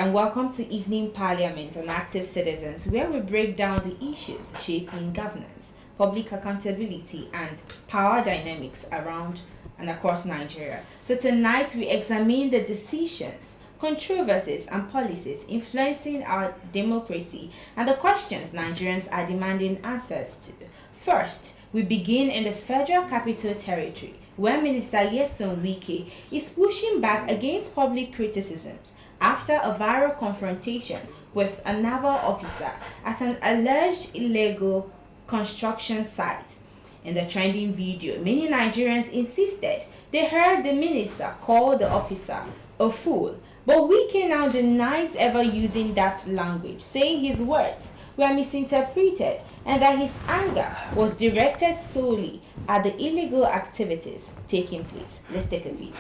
and welcome to Evening Parliament on Active Citizens, where we break down the issues shaping governance, public accountability, and power dynamics around and across Nigeria. So tonight we examine the decisions, controversies, and policies influencing our democracy and the questions Nigerians are demanding answers to. First, we begin in the Federal Capital Territory, where Minister Nyesom Wike is pushing back against public criticisms after a viral confrontation with a naval officer at an alleged illegal construction site. In the trending video, many Nigerians insisted they heard the minister call the officer a fool, but Wike now denies ever using that language, saying his words were misinterpreted and that his anger was directed solely at the illegal activities taking place. Let's take a video.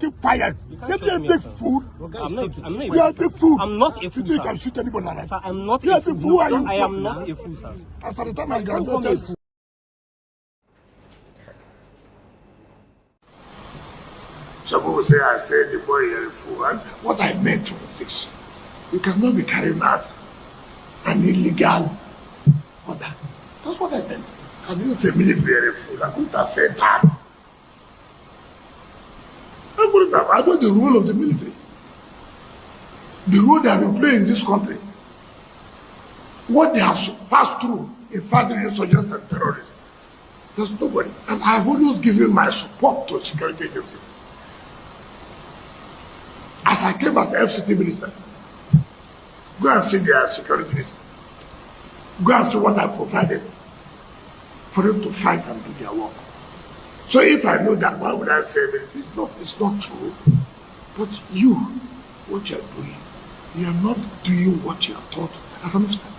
Keep quiet. Let them take food. I'm not You are the fool. I'm not a fool, You sir. can shoot anybody like that. Sir, I'm not You a are the fool. fool. Who are you? I am not a fool, sir. As at the time I Don't call me a graduated, fool. some people say I said the boy is a fool. And what I meant was this. You cannot be carrying out an illegal order. That's what I meant. I didn't say military fool. I couldn't have said that. I couldn't have. I know the role of the military. The role they have been playing in this country. What they have passed through in fighting insurgents and terrorists. There's nobody. And I've always given my support to security agencies. As I came as the FCT minister, go and see their security minister. Go and see what I provided for them to fight and do their work. So if I know that, why would I say that? It's not true. But you, what you are doing, you are not doing what you are taught as an officer.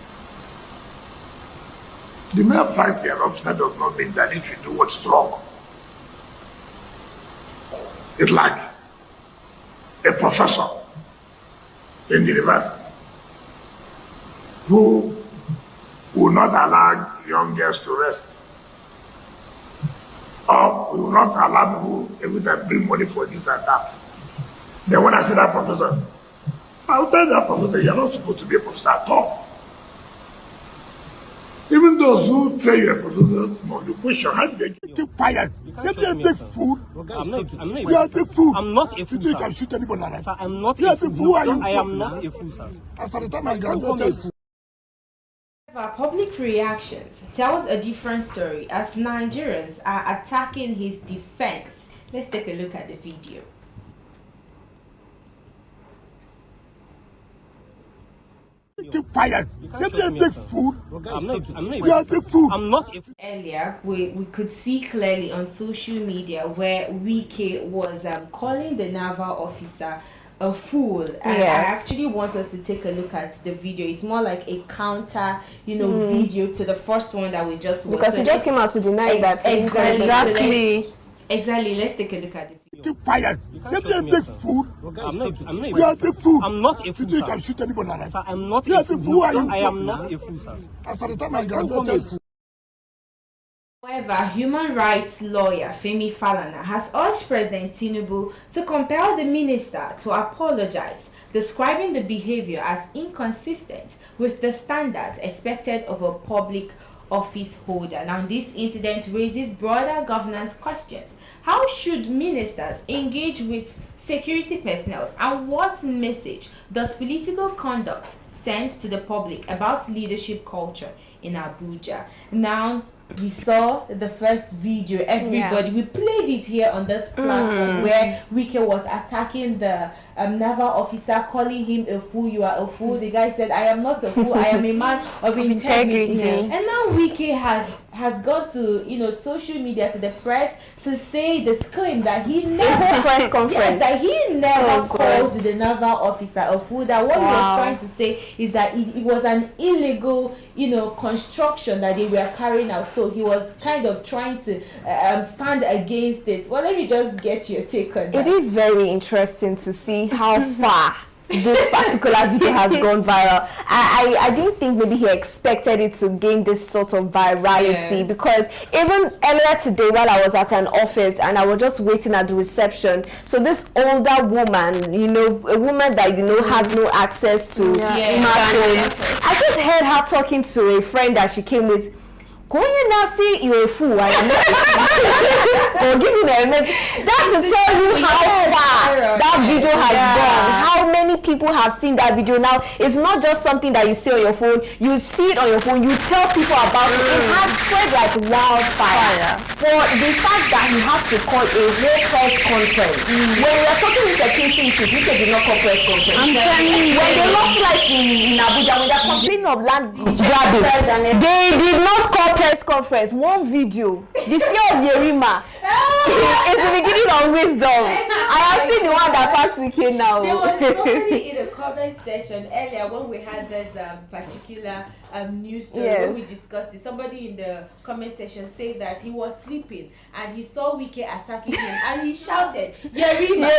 The mere fact you are an officer does not mean that if you do what's wrong, it's like a professor in the university who will not allow young girls to rest, or will not allow people every time bring money for this and that. Then when I see that professor, I will tell that professor, you're not supposed to be a professor at all. Even those who say you're a professor, no, you question, how do they keep quiet? Let them take food. I'm not You are the fool. I'm not a fool, You sir. can shoot anybody like that. Sir, I'm not You a are the fool. fool. Who are you? I am not a fool, sir. As at the time I Don't call me a graduated, fool. However, public reactions tells a different story as Nigerians are attacking his defense. Let's take a look at the video. keep quiet. Let them take food. I'm not You are the fool. I'm not a fool. Earlier, we could see clearly on social media where Wike was calling the naval officer a fool, and I actually want us to take a look at the video. It's more like a counter, video to the first one that we just watched. Because he just came out to deny that. Exactly. Exactly. Let's take a look at the video. Keep quiet. Let them take food. I'm not You are the fool. I'm not a fool, You sir. can shoot anybody like Sir, that. I'm not You a are the fool. fool. Who are you? I am not a fool, sir. As at the time I Don't call me a graduated, fool. However, human rights lawyer Femi Falana has urged President Tinubu to compel the minister to apologize, describing the behavior as inconsistent with the standards expected of a public office holder. Now, this incident raises broader governance questions. How should ministers engage with security personnel, and what message does political conduct send to the public about leadership culture in Abuja? Now, we saw the first video, everybody, we played it here on this platform where Wike was attacking the naval officer, calling him a fool. You are a fool. The guy said, I am not a fool, I am a man of integrity. Yes. And now Wike has gone to social media, to the press, to say this claim that he never press conference. that he never called the naval officer a fool. That what he was trying to say is that it was an illegal construction that they were carrying out. So he was kind of trying to stand against it. Well, let me just get your take on that. It is very interesting to see how far this particular video has gone viral. I didn't think maybe he expected it to gain this sort of virality, because even earlier today while I was at an office and I was just waiting at the reception, so this older woman, you know, a woman that, you know, has no access to smartphone, I just heard her talking to a friend that she came with. Go in now, see you're a fool. I am not a fool. Or give me a message. That's to tell you how far that video has gone. How many people have seen that video now? It's not just something that you see on your phone. You see it on your phone. You tell people about it. It has spread like wildfire. For the fact that he has to call a whole press conference. When we are talking with a security issues, we did not call press conference. I'm telling you. When they lost like in Abuja, when they're complaining of land grabbing, they did not call press conference. One video, the fear of Yerima is the beginning of wisdom. I have seen the one that past weekend now. There was somebody in the comment section earlier when we had this particular news story when we discussed it. Somebody in the comment section said that he was sleeping and he saw Wike attacking him and he shouted, Yerima!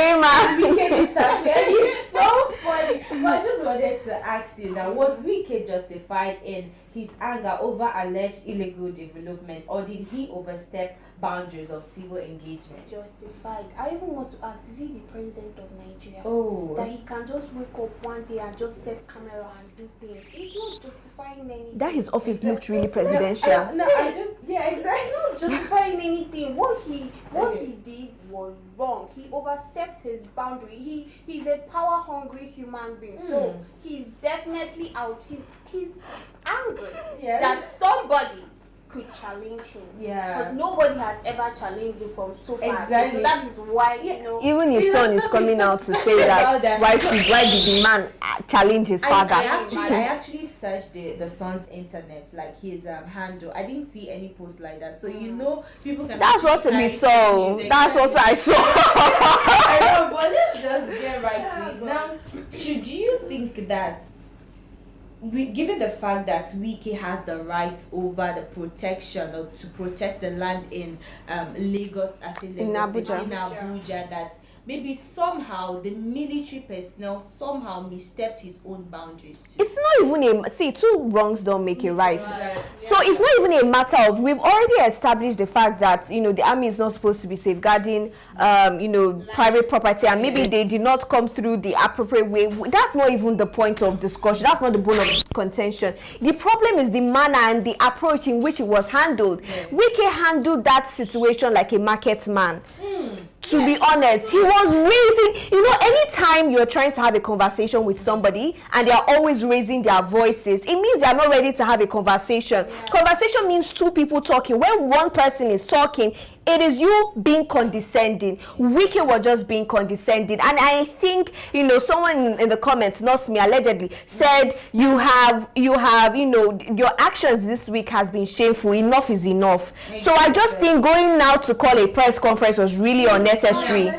Wike disappeared. It's so funny. But I just wanted to ask you that, was Wike justified in his anger over alleged illegal development, or did he overstep boundaries of civil engagement? Justified. I even want to ask, is he the president of Nigeria? Oh. That he can just wake up one day and just set camera and do things. He's not justifying anything. That his office looked really presidential. Exactly. He's not justifying anything. What he did was wrong. He overstepped his boundary. He's a power hungry human being. So he's definitely out. He's angry that somebody could challenge him. Because nobody has ever challenged him from so far. Exactly. So that is why, you know. Even his son is coming out to say that why did the man challenge his father? I actually searched the son's internet, like his handle. I didn't see any post like that. So you know, people can. That's what we saw. That's what I saw. I know, but let's just get right to it. Now, should you think that, given the fact that Wike has the right over the protection or to protect the land in Lagos, as in Abuja, that maybe somehow the military personnel somehow misstepped his own boundaries too? It's not even two wrongs don't make it right. So it's not even a matter of, we've already established the fact that, you know, the army is not supposed to be safeguarding you know, private property, and maybe they did not come through the appropriate way. That's not even the point of discussion. That's not the bone of contention. The problem is the manner and the approach in which it was handled. Wike handled that situation like a market man. To be honest, he was raising, you know, anytime you're trying to have a conversation with somebody and they are always raising their voices, it means they are not ready to have a conversation. Conversation means two people talking. When one person is talking, it is you being condescending. Wike was just being condescending. And I think, you know, someone in the comments, not me, allegedly, said you have, you know, your actions this week has been shameful. Enough is enough. So I just think going now to call a press conference was really unnecessary.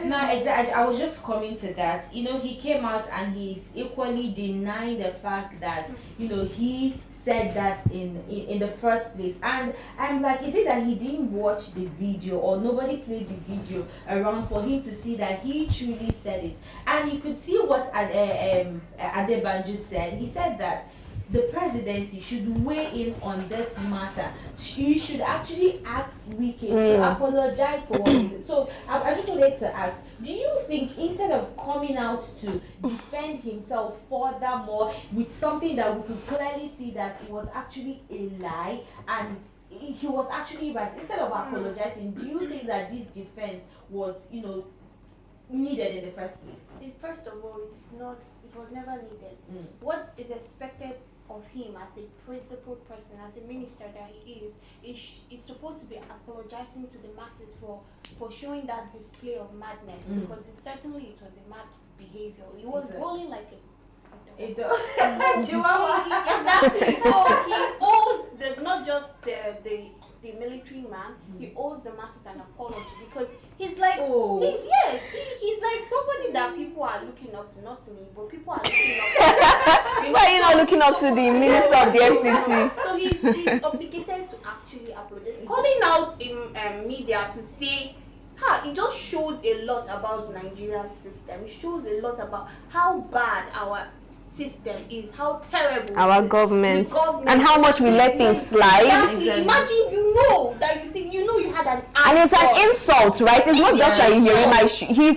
No, exactly. I was just coming to that. You know, he came out and he's equally denying the fact that, you know, he said that in the first place. And I'm like, is it that he didn't watch the video, or nobody played the video around for him to see that he truly said it? And you could see what Adebanju said. He said that the presidency should weigh in on this matter. You should actually ask Wike to apologize for what he said. So I just wanted to ask, do you think instead of coming out to defend himself furthermore with something that we could clearly see that it was actually a lie and he was actually right, instead of apologizing, do you think that this defense was, you know, needed in the first place? First of all, it was never needed. What is expected of him as a principled person, as a minister that he is supposed to be apologizing to the masses for showing that display of madness, because it was a mad behavior. He was rolling like a Chihuahua. Exactly. So he owes not just the military man, he owes the masses an apology, because he's like he's like somebody that people are looking up to, not to me, but people are looking up to. Why are you not looking up to the minister of the FCC? So he's obligated to actually apologize. Calling out in media to say it just shows a lot about Nigeria's system. It shows a lot about how bad our system is, how terrible our government, and how much we let things slide. Exactly. Imagine you had an and it's an insult, right? It's not just like he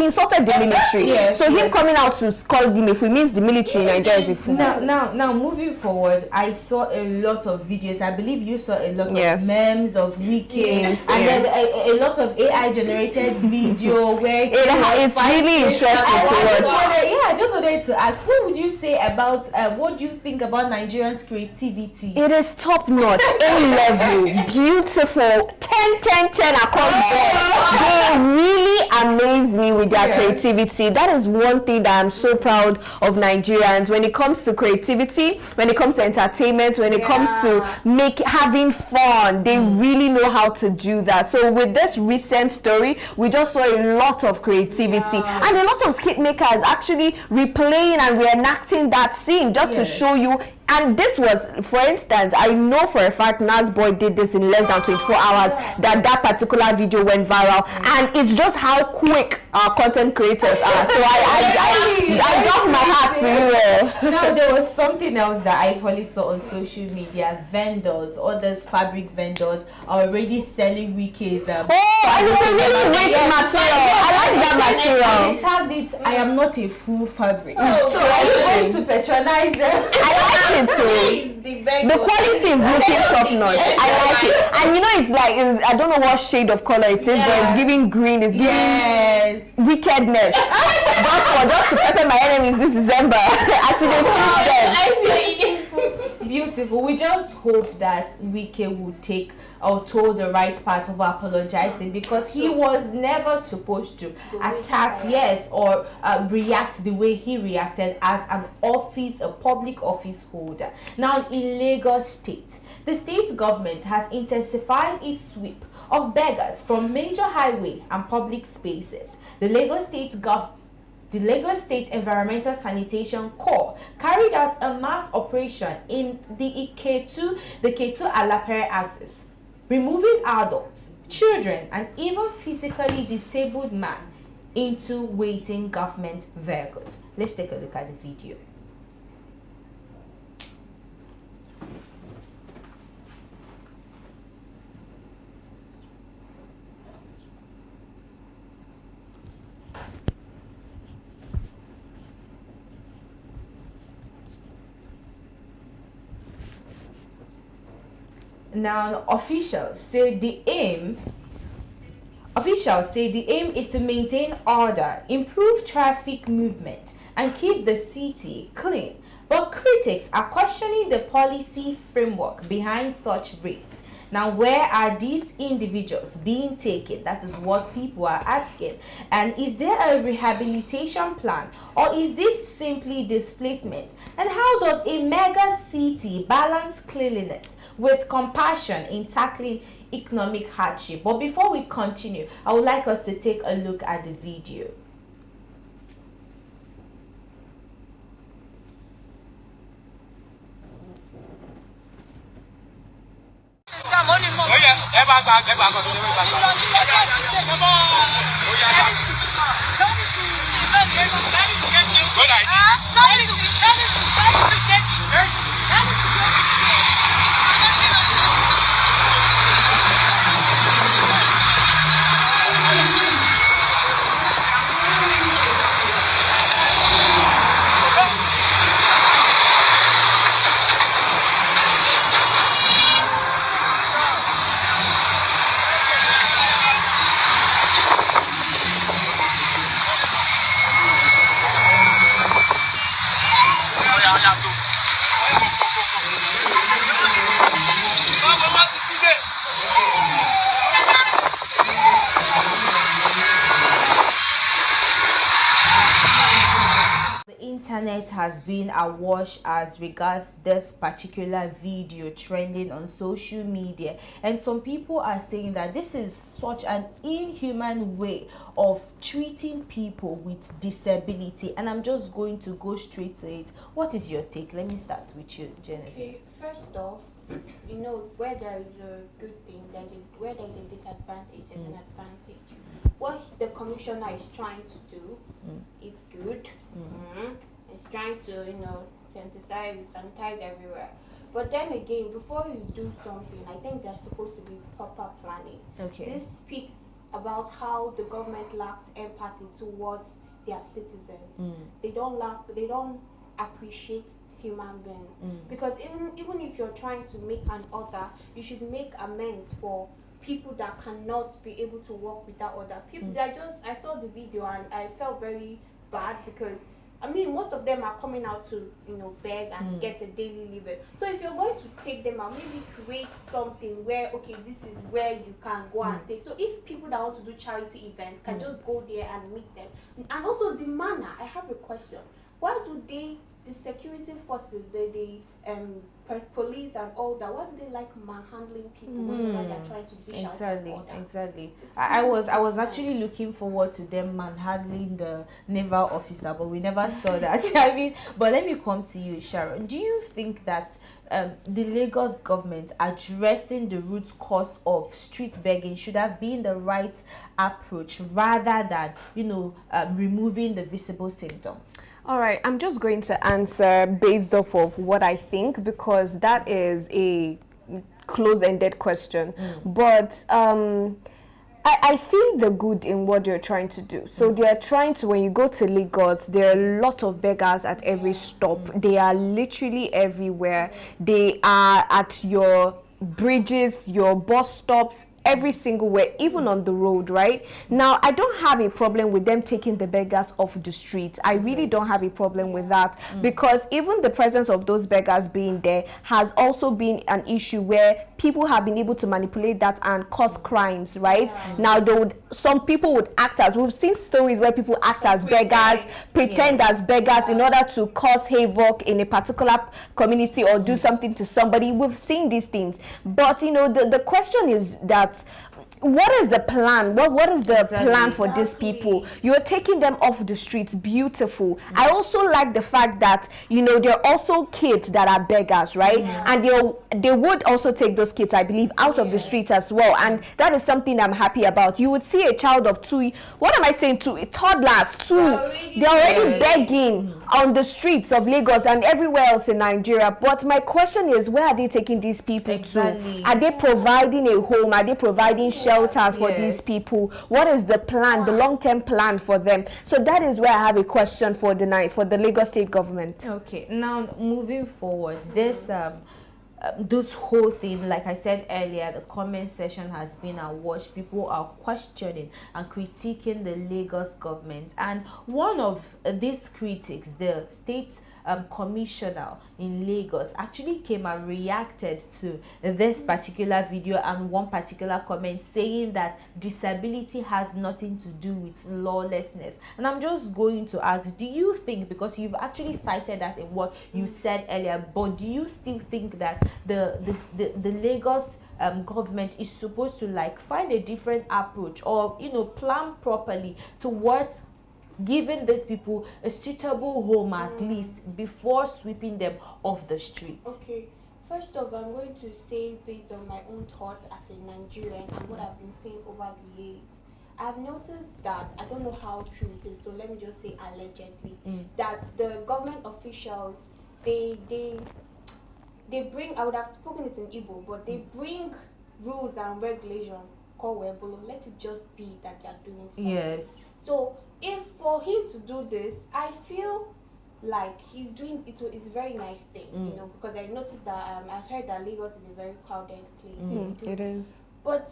insulted the military. Yes, so him coming out to call him, if we means the military in Nigeria is a fool. Now moving forward, I saw a lot of videos. I believe you saw a lot of memes of wiki, and then a lot of AI generated video where it's really interesting to watch. I just wanted to ask, what would you say about what do you think about Nigerians' creativity? It is top notch, A-level, beautiful, 10 across the board. They really amaze me with their creativity. That is one thing that I'm so proud of Nigerians when it comes to creativity, when it comes to entertainment, when it comes to having fun. They really know how to do that. So with this recent story, we just saw a lot of creativity and a lot of skit makers actually replaying and reenacting that scene just to show you. And this was, for instance, I know for a fact Nas Boy did this in less than 24 hours, that particular video went viral, and it's just how quick our content creators are. So I got my heart to you. Now there was something else that I probably saw on social media. Vendors, others fabric vendors are already selling wikis. And it's a really rich material. I like that material. It has it, I am not a full fabric. So I want to patronize them. I like it too. The quality is looking top notch. I like it. And you know, it's like, I don't know what shade of color it is, but it's giving green, it's giving wickedness. just to pepper my enemies this December. I see them. Beautiful. We just hope that Wike will take or toe the right part of apologizing, because he was never supposed to attack, or react the way he reacted as a public office holder. Now, in Lagos State, the state government has intensified its sweep of beggars from major highways and public spaces. The Lagos State Environmental Sanitation Corps carried out a mass operation in the K2 Alapere axis, removing adults, children, and even physically disabled men into waiting government vehicles. Let's take a look at the video. Now, officials say the aim is to maintain order, improve traffic movement, and keep the city clean. But critics are questioning the policy framework behind such raids. Now, where are these individuals being taken? That is what people are asking. And is there a rehabilitation plan, or is this simply displacement? And how does a mega city balance cleanliness with compassion in tackling economic hardship? But before we continue, I would like us to take a look at the video. Internet has been awash as regards this particular video trending on social media, and some people are saying that this is such an inhuman way of treating people with disability. And I'm just going to go straight to it. What is your take? Let me start with you, Jennifer. Okay, first off, you know, where there is a good thing, where there's a disadvantage, there's an advantage. what the commissioner is trying to do is good. It's trying to, sanitize everywhere. But then again, before you do something, I think there's supposed to be proper planning. Okay. This speaks about how the government lacks empathy towards their citizens. They don't appreciate human beings. Because even if you're trying to make an order, you should make amends for people that cannot be able to work without other people. I saw the video and I felt very bad because most of them are coming out to, beg and get a daily living. So if you're going to take them out, maybe create something where, okay, this is where you can go and stay. So if people that want to do charity events can just go there and meet them. And also the manner, I have a question. Why do the security forces, the police and all that, why do they like manhandling people whenever they're trying to dish out order? Exactly. I was actually looking forward to them manhandling the naval officer, but we never saw that. But let me come to you, Sharon. Do you think that the Lagos government addressing the root cause of street begging should have been the right approach rather than, removing the visible symptoms? All right, I'm just going to answer based off of what I think, because that is a close-ended question. But I see the good in what you're trying to do. So they're trying to, when you go to Lagos, there are a lot of beggars at every stop. They are literally everywhere. They are at your bridges, your bus stops, every single way, even on the road, right? Now, I don't have a problem with them taking the beggars off the streets. I really don't have a problem with that, because even the presence of those beggars being there has also been an issue where people have been able to manipulate that and cause crimes, right? Now, some people would act as, we've seen stories where people act as beggars, pretend as beggars in order to cause havoc in a particular community or do something to somebody. We've seen these things. But, the question is that, what is the plan? What is the plan for these people? You're taking them off the streets. Beautiful. I also like the fact that, there are also kids that are beggars, right? And they would also take those kids, I believe, out of the streets as well. And that is something I'm happy about. You would see a child of 2, what am I saying, 2 toddlers, 2, they're already begging on the streets of Lagos and everywhere else in Nigeria. But my question is, where are they taking these people to? Are they providing a home? Are they providing shelters for these people? What is the plan, the long-term plan for them? So that is where I have a question for the Lagos State government. Okay, now moving forward, this whole thing, like I said earlier, the comment section has been awash. People are questioning and critiquing the Lagos government, and one of these critics, the state commissioner in Lagos, actually came and reacted to this particular video and one particular comment, saying that disability has nothing to do with lawlessness. And I'm just going to ask, do you think, because you've actually cited that in what you said earlier, but do you still think that the Lagos government is supposed to find a different approach, or plan properly towards giving these people a suitable home at least before sweeping them off the streets? Okay, first off, I'm going to say, based on my own thoughts as a Nigerian and what I've been seeing over the years, I've noticed that, I don't know how true it is, so let me just say allegedly, that the government officials, they bring, I would have spoken it in Igbo, but they bring rules and regulations called Webolo. Let it just be that they're doing something. Yes. So if for him to do this, I feel like he's doing it. It's a very nice thing, because I noticed that I've heard that Lagos is a very crowded place. It is. But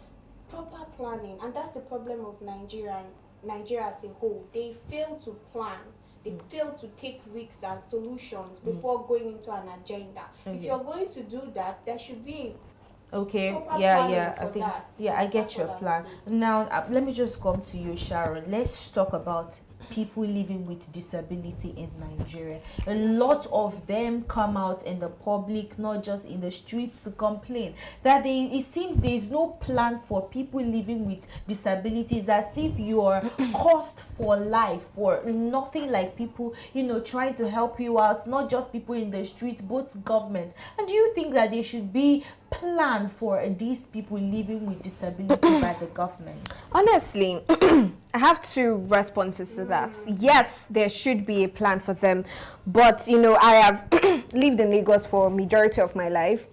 proper planning, and that's the problem of Nigeria as a whole. They fail to plan. They fail to take risks and solutions before going into an agenda. If you're going to do that, there should be okay, proper yeah, I for think that. I get your plan. Now let me just come to you, Sharon. Let's talk about people living with disability in Nigeria. A lot of them come out in the public, not just in the streets, to complain that it seems there is no plan for people living with disabilities, as if you are cost for life, for nothing, like people, you know, trying to help you out, not just people in the streets, both government. And do you think that there should be plan for these people living with disability by the government? Honestly, I have two responses to that. Yes, there should be a plan for them, but you know, I have lived in Lagos for a majority of my life,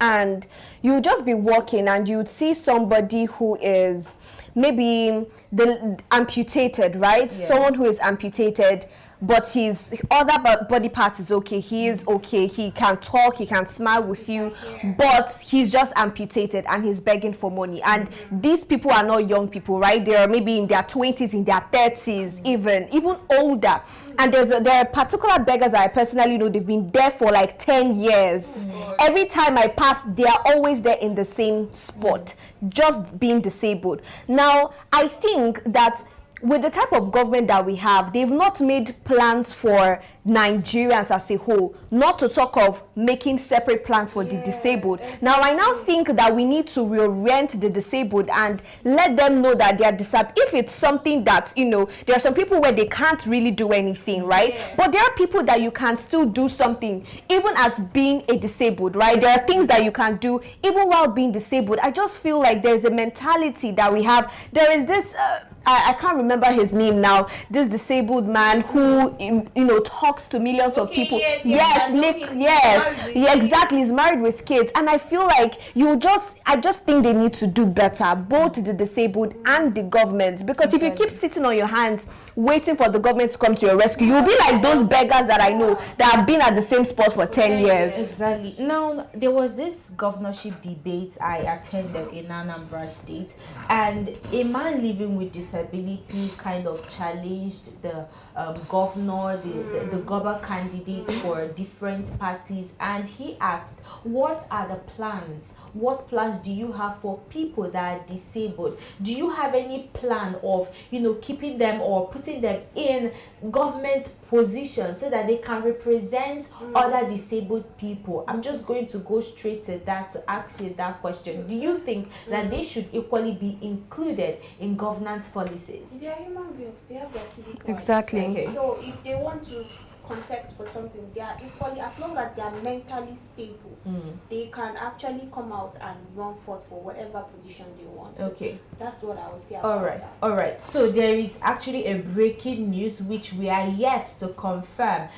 and you just be walking and you'd see somebody who is maybe the amputated, right? Yeah. Someone who is amputated, but his other body part is okay. He is okay. He can talk. He can smile with you, but he's just amputated and he's begging for money. And these people are not young people, right? They are maybe in their 20s, in their 30s, even older. And there are particular beggars I personally know. They've been there for like 10 years. Every time I pass, they are always there in the same spot, just being disabled. Now, I think that with the type of government that we have, they've not made plans for Nigerians as a whole, not to talk of making separate plans for the disabled. Now, I now think that we need to reorient the disabled and let them know that they are disabled. If it's something that, you know, there are some people where they can't really do anything, right? But there are people that you can still do something, even as being a disabled, right? There are things that you can do even while being disabled. I just feel like there's a mentality that we have. There is this I can't remember his name now, this disabled man who, you know, talks to millions of people. Yes, exactly. He's married with kids. And I feel like I just think they need to do better, both the disabled and the government. Because if you keep sitting on your hands, waiting for the government to come to your rescue, you'll be like those beggars that I know that have been at the same spot for 10 years. Exactly. Now, there was this governorship debate I attended in Anambra State, and a man living with disability kind of challenged the governor, the governor candidate for different parties, and he asked, what are the plans? What plans do you have for people that are disabled? Do you have any plan of, you know, keeping them or putting them in government positions so that they can represent other disabled people? I'm just going to go straight to that to ask you that question. Do you think that they should equally be included in governance policies? They are human beings. They have their civic rights. Exactly. Okay. So if they want to context for something, they are equally, as long as they are mentally stable, they can actually come out and run forth for whatever position they want. Okay. That's what I would say about that. All right. So there is actually a breaking news which we are yet to confirm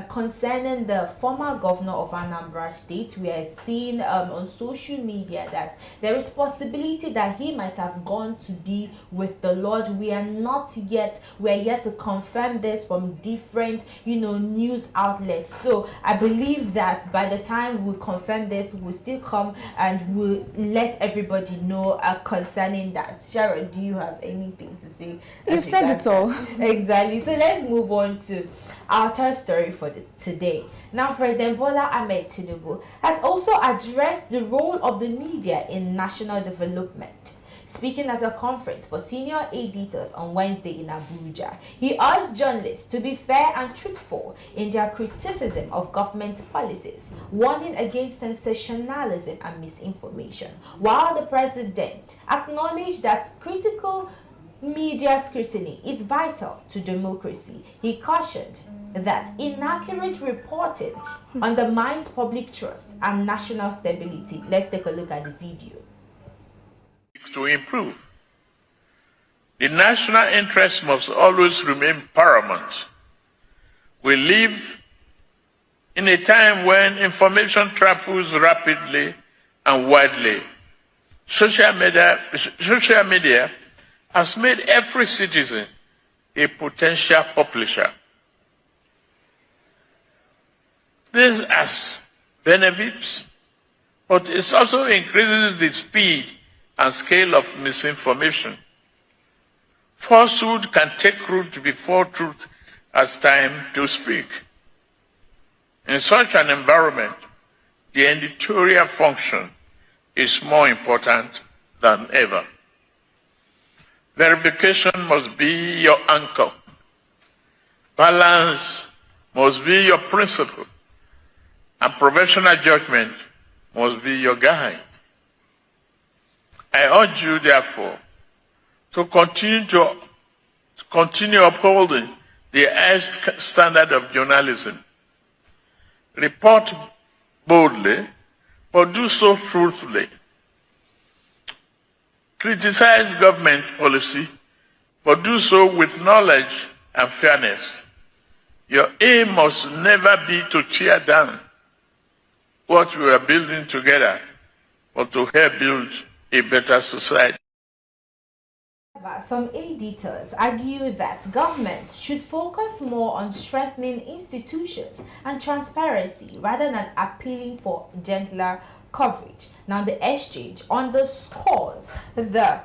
concerning the former governor of Anambra State. We are seeing on social media that there is possibility that he might have gone to be with the Lord. We are yet to confirm this from different, you know, news outlets. So I believe that by the time we confirm this, we'll still come and we'll let everybody know concerning that. Sharon, do you have anything to say? You've said it all. Exactly. So let's move on to our third story for today. Now, President Bola Ahmed Tinubu has also addressed the role of the media in national development. Speaking at a conference for senior editors on Wednesday in Abuja, he urged journalists to be fair and truthful in their criticism of government policies, warning against sensationalism and misinformation. While the president acknowledged that critical media scrutiny is vital to democracy, he cautioned that inaccurate reporting undermines public trust and national stability. Let's take a look at the video. To improve. The national interest must always remain paramount. We live in a time when information travels rapidly and widely. Social media has made every citizen a potential publisher. This has benefits, but it also increases the speed and scale of misinformation. Falsehood can take root before truth has time to speak. In such an environment, the editorial function is more important than ever. Verification must be your anchor. Balance must be your principle, and professional judgment must be your guide. I urge you, therefore, to continue upholding the highest standard of journalism. Report boldly, but do so truthfully. Criticize government policy, but do so with knowledge and fairness. Your aim must never be to tear down what we are building together, but to help build a better society. Some editors argue that government should focus more on strengthening institutions and transparency rather than appealing for gentler coverage. Now, the exchange underscores the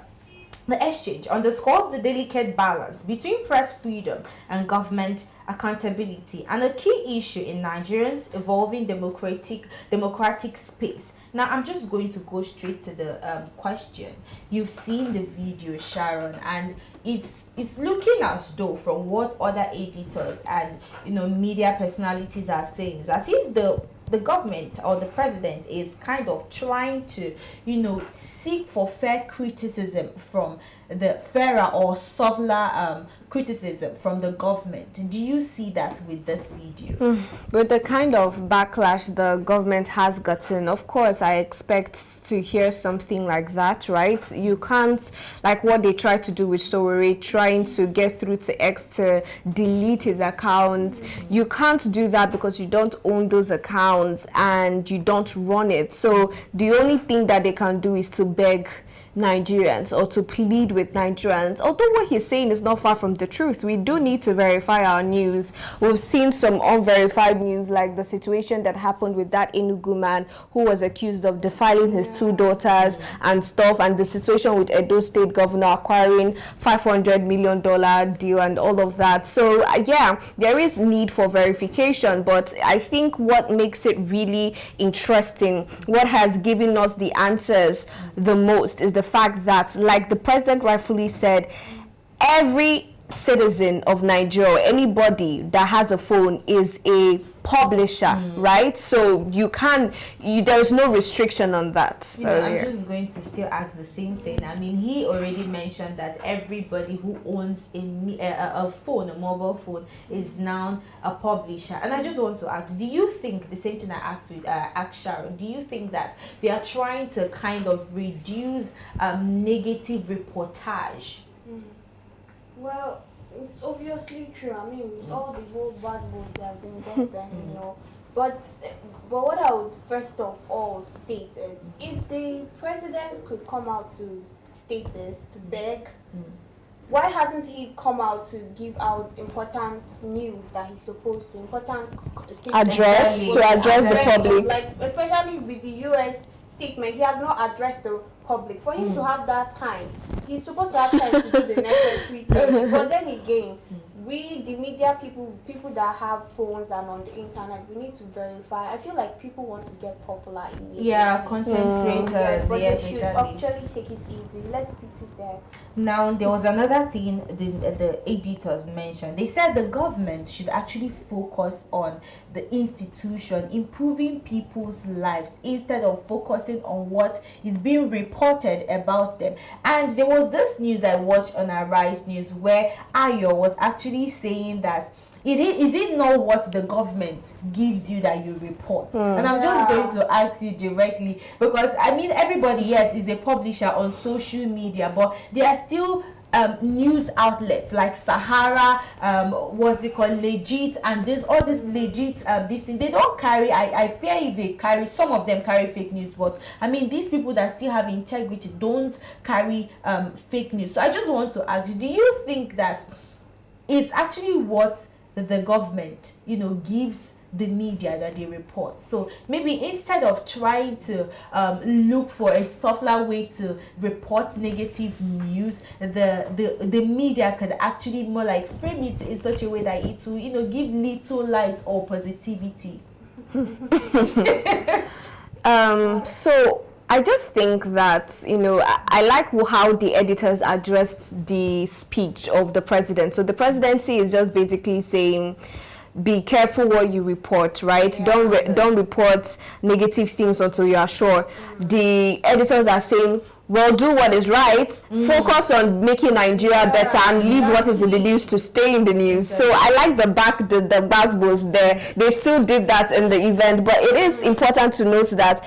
delicate balance between press freedom and government accountability, and a key issue in Nigeria's evolving democratic space. Now, I'm just going to go straight to the question. You've seen the video, Sharon, and it's looking as though, from what other editors and media personalities are saying, is as if the government or the president is kind of trying to seek for fair criticism from the fairer or subtler criticism from the government. Do you see that with this video? With the kind of backlash the government has gotten, of course I expect to hear something like that, right? You can't, like what they tried to do with Sowore, trying to get through to X to delete his account. You can't do that because you don't own those accounts and you don't run it. So the only thing that they can do is to beg Nigerians or to plead with Nigerians. Although what he's saying is not far from the truth, we do need to verify our news. We've seen some unverified news, like the situation that happened with that Enugu man who was accused of defiling his two daughters and stuff, and the situation with Edo State governor acquiring $500 million deal and all of that. So yeah, there is need for verification, but I think what makes it really interesting, what has given us the answers the most, is the fact that, like the president rightfully said, every citizen of Nigeria, anybody that has a phone, is a publisher, right? So there is no restriction on that. So I'm just going to still ask the same thing. I mean, he already mentioned that everybody who owns a phone, a mobile phone, is now a publisher. And I just want to ask, do you think the same thing I asked with Sharon? Do you think that they are trying to kind of reduce negative reportage? Well, it's obviously true. I mean, with all the whole bad boys that have been gotten, But what I would first of all state is, if the president could come out to state this, to beg, why hasn't he come out to give out important news that he's supposed to, important address the public? Like, especially with the US statement, he has not addressed the public. For him to have that time, he's supposed to have time to do the necessary things. But then again, we, the media people that have phones and on the internet, we need to verify. I feel like people want to get popular in media. Yeah, content creators. But yes, they should exactly. actually take it easy. Let's put it there. Now, there was another thing the editors mentioned. They said the government should actually focus on the institution, improving people's lives, instead of focusing on what is being reported about them. And there was this news I watched on Arise News where Ayo was actually saying that is it not what the government gives you that you report? And I'm just going to ask you directly, because I mean, everybody, yes, is a publisher on social media, but there are still news outlets like Sahara, what's it called, Legit, and all this Legit, this thing, they don't carry, I fear if they carry, some of them carry fake news, but I mean, these people that still have integrity don't carry fake news. So I just want to ask, do you think that it's actually what the government, gives the media that they report? So maybe instead of trying to look for a softer way to report negative news, the media could actually more like frame it in such a way that it will give little light or positivity. So I just think that, I like how the editors addressed the speech of the president. So the presidency is just basically saying, be careful what you report, right? Yeah. Don't report negative things until you are sure. The editors are saying, well, do what is right, focus on making Nigeria better, and leave what is in the news to stay in the news. So I like the buzzwords there. They still did that in the event, but it is important to note that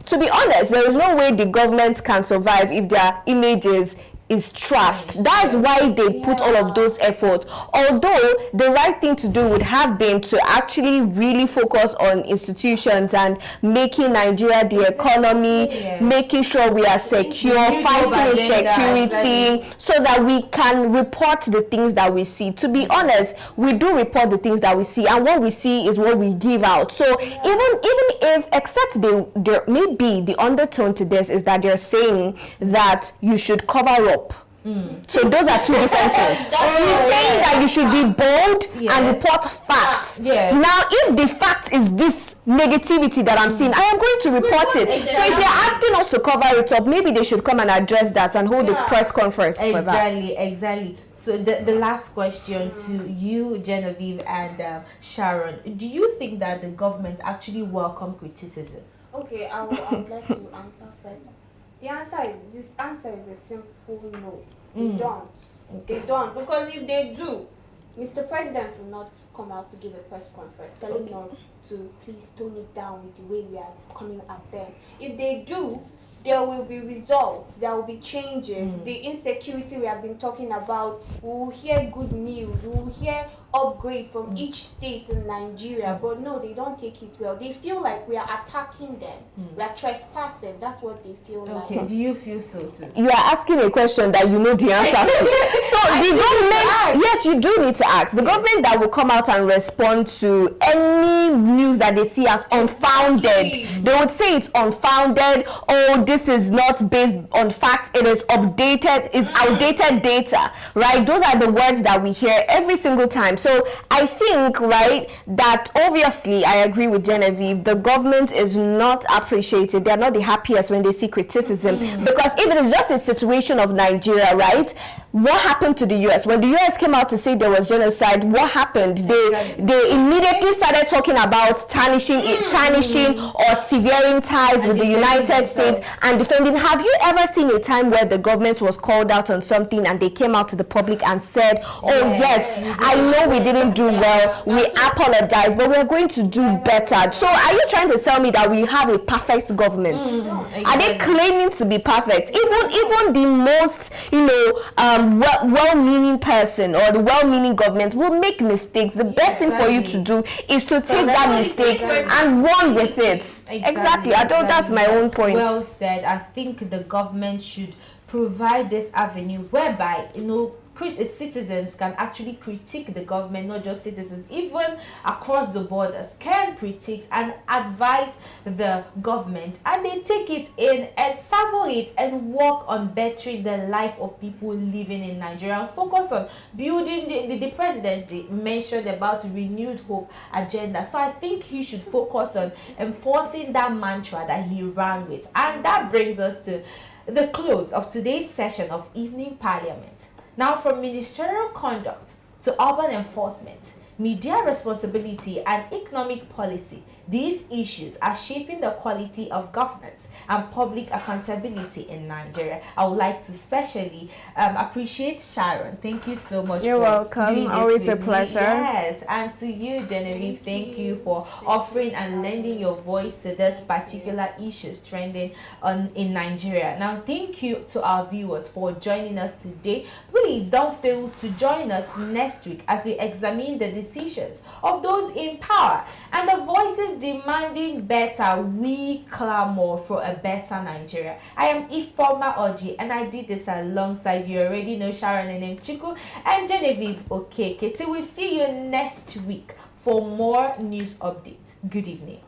to be honest, there is no way the government can survive if their images is trashed. That's why they put all of those efforts. Although the right thing to do would have been to actually really focus on institutions and making Nigeria the economy, making sure we are secure, fighting insecurity, so that we can report the things that we see. To be honest, we do report the things that we see, and what we see is what we give out. So even if, except there may be the undertone to this is that they're saying that you should cover up. So those are two different things. He's saying that you should be bold and report facts. Now, if the fact is this negativity that I'm seeing, I am going to report it. So if they're asking us to cover it up, maybe they should come and address that and hold a press conference for that. Exactly. So the last question to you, Genevieve and Sharon, do you think that the government actually welcome criticism? Okay, I would like to answer first. The answer is a simple no. They don't. Okay. They don't, because if they do, Mr. President will not come out to give a press conference telling us to please tone it down with the way we are coming at them. If they do, there will be results, there will be changes. The insecurity we have been talking about, we will hear good news, we will hear upgrades from each state in Nigeria, but no, they don't take it well. They feel like we are attacking them, we are trespassing. That's what they feel like. Okay, do you feel so too? You are asking a question that you know the answer to. So the government, yes, you do need to ask. The government that will come out and respond to any news that they see as unfounded, they would say it's unfounded, oh, this is not based on fact, it is updated, it's outdated data, right? Those are the words that we hear every single time. So I think, right, that obviously I agree with Genevieve, the government is not appreciated. They are not the happiest when they see criticism, because if it is just a situation of Nigeria, right, what happened to the US? When the US came out to say there was genocide, what happened? They immediately started talking about tarnishing or severing ties with the United States and defending. Have you ever seen a time where the government was called out on something and they came out to the public and said, oh yes, I know we didn't do well, we apologize, but we're going to do better? So are you trying to tell me that we have a perfect government? Are they claiming to be perfect? Even the most, well-meaning person or the well-meaning government will make mistakes. The best thing for you to do is to take that mistake and run with it. Exactly. That's my own point. Well said. I think the government should provide this avenue whereby citizens can actually critique the government, not just citizens, even across the borders can critique and advise the government, and they take it in and savor it and work on bettering the life of people living in Nigeria and focus on building the presidency mentioned about renewed hope agenda. So I think he should focus on enforcing that mantra that he ran with. And that brings us to the close of today's session of Evening Parliament. Now, from ministerial conduct to urban enforcement, media responsibility and economic policy, these issues are shaping the quality of governance and public accountability in Nigeria. I would like to especially appreciate Sharon. Thank you so much. You're welcome. Always a pleasure. Yes, and to you, Genevieve, thank you for offering and lending your voice to this particular issues trending in Nigeria. Now, thank you to our viewers for joining us today. Please don't fail to join us next week as we examine the decisions of those in power and the voices demanding better. We clamor for a better Nigeria. I am Ifeoma Oji, and I did this alongside, you already know, Sharon and Chiku and Genevieve Okeke. Till we see you next week for more news updates. Good evening.